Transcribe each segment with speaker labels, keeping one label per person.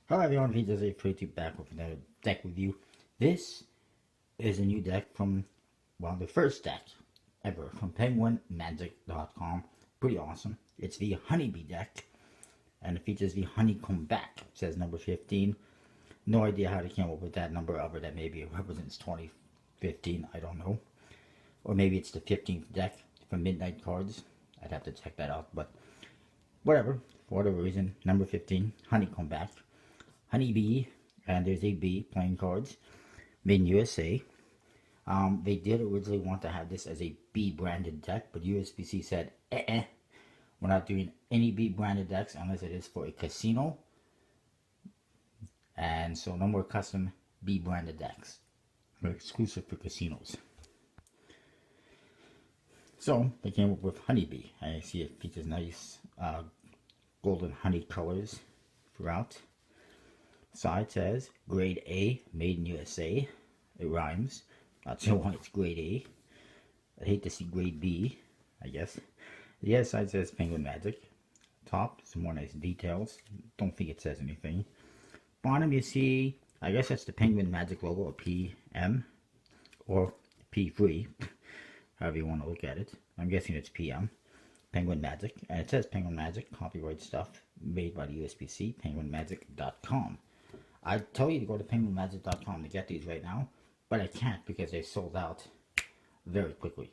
Speaker 1: Hello everyone, Peter Pretty back with another deck review. This is a new deck from, well, the first deck ever from penguinmagic.com. Pretty awesome. It's the Honeybee deck, and it features the Honeycomb back. It says number 15. No idea how they came up with that number, other than maybe it represents 2015, I don't know. Or maybe it's the 15th deck from Midnight Cards. I'd have to check that out, but whatever. For whatever reason, number 15, Honeycomb back. Honeybee, and there's a bee playing cards, made in USA. They did originally want to have this as a bee branded deck, but USBC said, we're not doing any bee branded decks unless it is for a casino. And so no more custom bee branded decks. They're exclusive for casinos. So they came up with Honeybee. I see it features nice golden honey colors throughout. Side says grade A, made in USA. It rhymes. Not sure why it's grade A. I'd hate to see grade B, I guess. The other side says Penguin Magic. Top, some more nice details. Don't think it says anything. Bottom you see, I guess that's the Penguin Magic logo, or PM, or P3, however you want to look at it. I'm guessing it's PM. Penguin Magic. And it says Penguin Magic, copyright stuff, made by the USPC, penguinmagic.com. I'd tell you to go to penguinmagic.com to get these right now, but I can't because they sold out very quickly.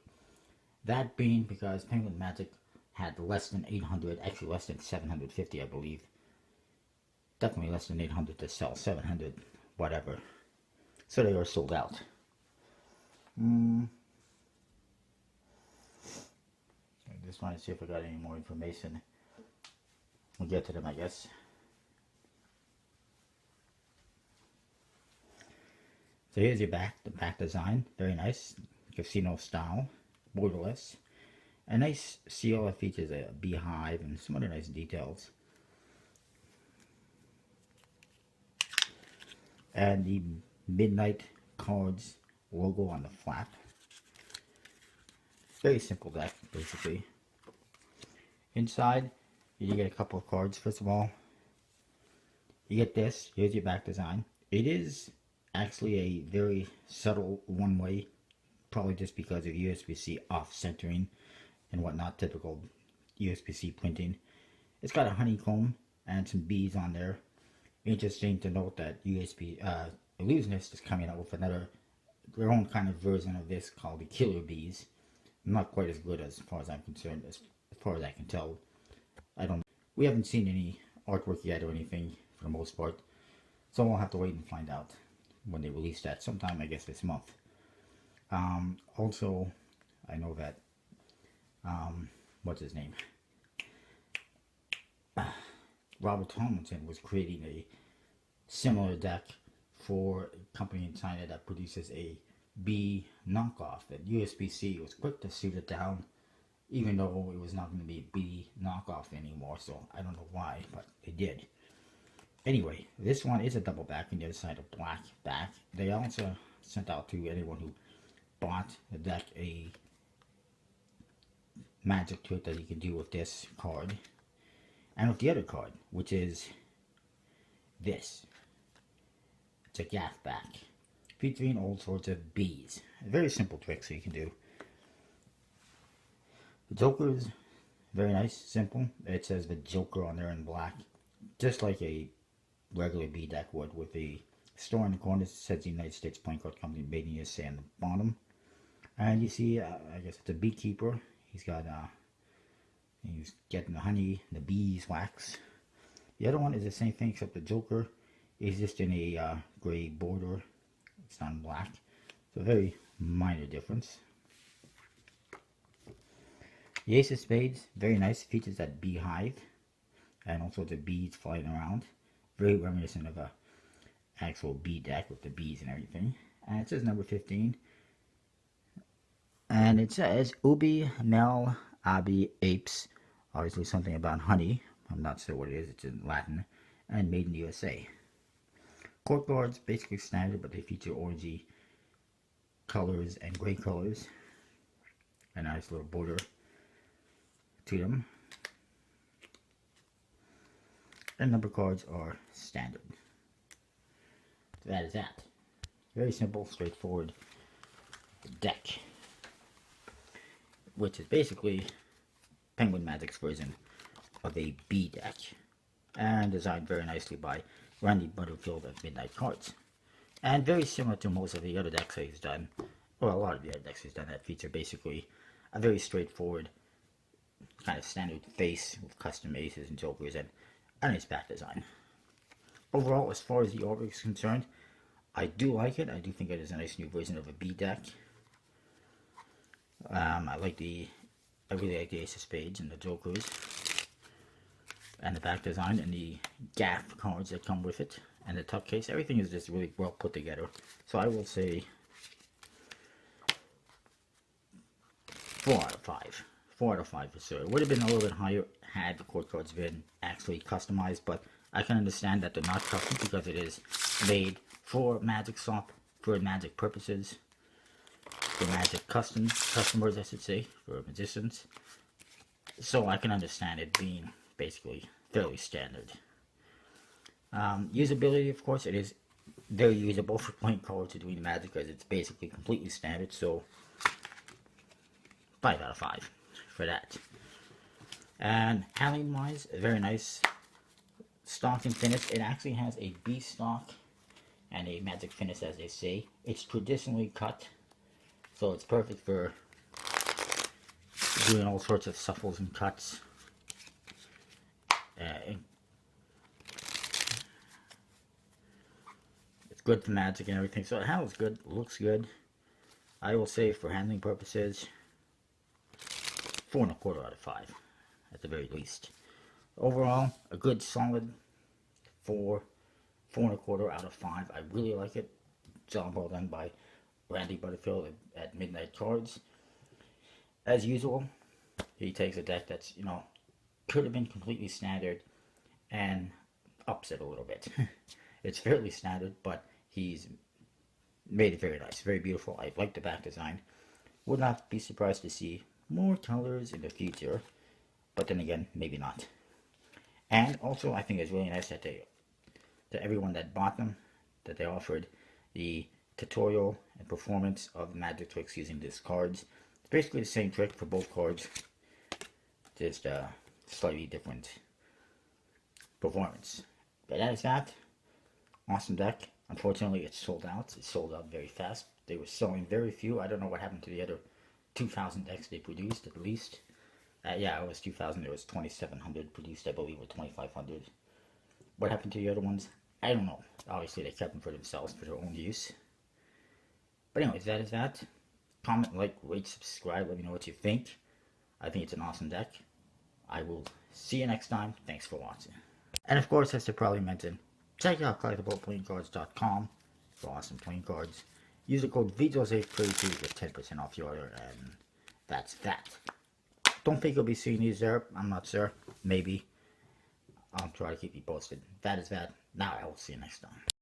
Speaker 1: That being because Penguin Magic had less than 800, actually less than 750, I believe. Definitely less than 800 to sell, 700, whatever. So they were sold out. I just want to see if I got any more information. We'll get to them, I guess. So here's your back, the back design, very nice, casino style, borderless. A nice seal that features a beehive and some other nice details. And the Midnight Cards logo on the flap. Very simple deck, basically. Inside, you get a couple of cards. First of all, you get this. Here's your back design. It is actually a very subtle one-way, probably just because of USB-C off-centering and whatnot, typical USB-C printing. It's got a honeycomb and some bees on there. Interesting to note that Illusionist is coming out with their own kind of version of this called the Killer Bees. Not quite as good as far as I'm concerned, as far as I can tell. We haven't seen any artwork yet or anything for the most part, so we'll have to wait and find out when they release that, sometime I guess this month. Also, I know that what's his name, Robert Tomlinson was creating a similar deck for a company in China that produces a bee knockoff, and USBC was quick to shoot it down, even though it was not going to be a bee knockoff anymore. So I don't know why, but they did. Anyway, this one is a double back on the other side, a black back. They also sent out to anyone who bought the deck a magic trick that you can do with this card and with the other card, which is this. It's a gaff back featuring all sorts of bees. A very simple trick so you can do. The Joker is very nice, simple. It says the Joker on there in black, just like a regular bee deck would, with the store in the corner. It says United States Playing Card Company, made in USA on the bottom. And you see, I guess it's a beekeeper. He's getting the honey, the bees wax. The other one is the same thing, except the Joker is just in a gray border. It's not in black. So a very minor difference. The Ace of Spades, very nice. Features that beehive and all sorts of bees flying around. Very reminiscent of a actual bee deck with the bees and everything. And it says number 15. And it says Ubi Mel Abi Apes. Obviously something about honey. I'm not sure what it is. It's in Latin. And made in the USA. Court cards, basically standard, but they feature orangey colors and gray colors. A nice little border to them. And number cards are standard. So that is that. Very simple, straightforward deck, which is basically Penguin Magic's version of a B deck, and designed very nicely by Randy Butterfield of Midnight Cards. And very similar to most of the other decks that he's done, or a lot of the other decks he's done that feature basically a very straightforward, kind of standard face with custom aces and jokers and a nice back design. Overall, as far as the artwork is concerned, I do like it. I do think it is a nice new version of a B deck. I really like the Ace of Spades and the Jokers, and the back design and the gaff cards that come with it, and the tuck case. Everything is just really well put together. So I will say 4 out of 5. 4 out of 5 for sure. It would have been a little bit higher had the court cards been actually customized, but I can understand that they're not custom because it is made for Magic Shop, for Magic purposes, for Magic customers, I should say, for magicians. So I can understand it being basically fairly standard. Usability, of course, it is very usable for playing cards or doing Magic because it's basically completely standard. So 5 out of 5 for that. And handling wise, very nice stock and finish. It actually has a B stock and a Magic finish, as they say. It's traditionally cut, so it's perfect for doing all sorts of shuffles and cuts. It's good for Magic and everything, so it handles good, looks good. I will say, for handling purposes, 4.25 out of 5 at the very least. Overall, a good solid 4.25 out of 5. I really like it. Job well done by Randy Butterfield at Midnight Cards. As usual, he takes a deck that's, could have been completely standard and ups it a little bit. It's fairly standard, but he's made it very nice, very beautiful. I like the back design. Would not be surprised to see more colors in the future, but then again, maybe not. And also, I think it's really nice that everyone that bought them, that they offered the tutorial and performance of magic tricks using these cards. It's basically the same trick for both cards, just slightly different performance. But that is that. Awesome deck. Unfortunately, it's sold out. It's sold out very fast. They were selling very few. I don't know what happened to the other 2,000 decks they produced, at least. Yeah, it was 2,000. There was 2,700 produced, I believe, or 2,500. What happened to the other ones? I don't know. Obviously, they kept them for themselves, for their own use. But anyways, that is that. Comment, like, rate, subscribe. Let me know what you think. I think it's an awesome deck. I will see you next time. Thanks for watching. And of course, as I probably mentioned, check out collectibleplayingcards.com for awesome playing cards. Use the code VJOSEF32 to get 10% off your order, and that's that. Don't think you'll be seeing these there. I'm not sure. Maybe. I'll try to keep you posted. That is that. Now I will see you next time.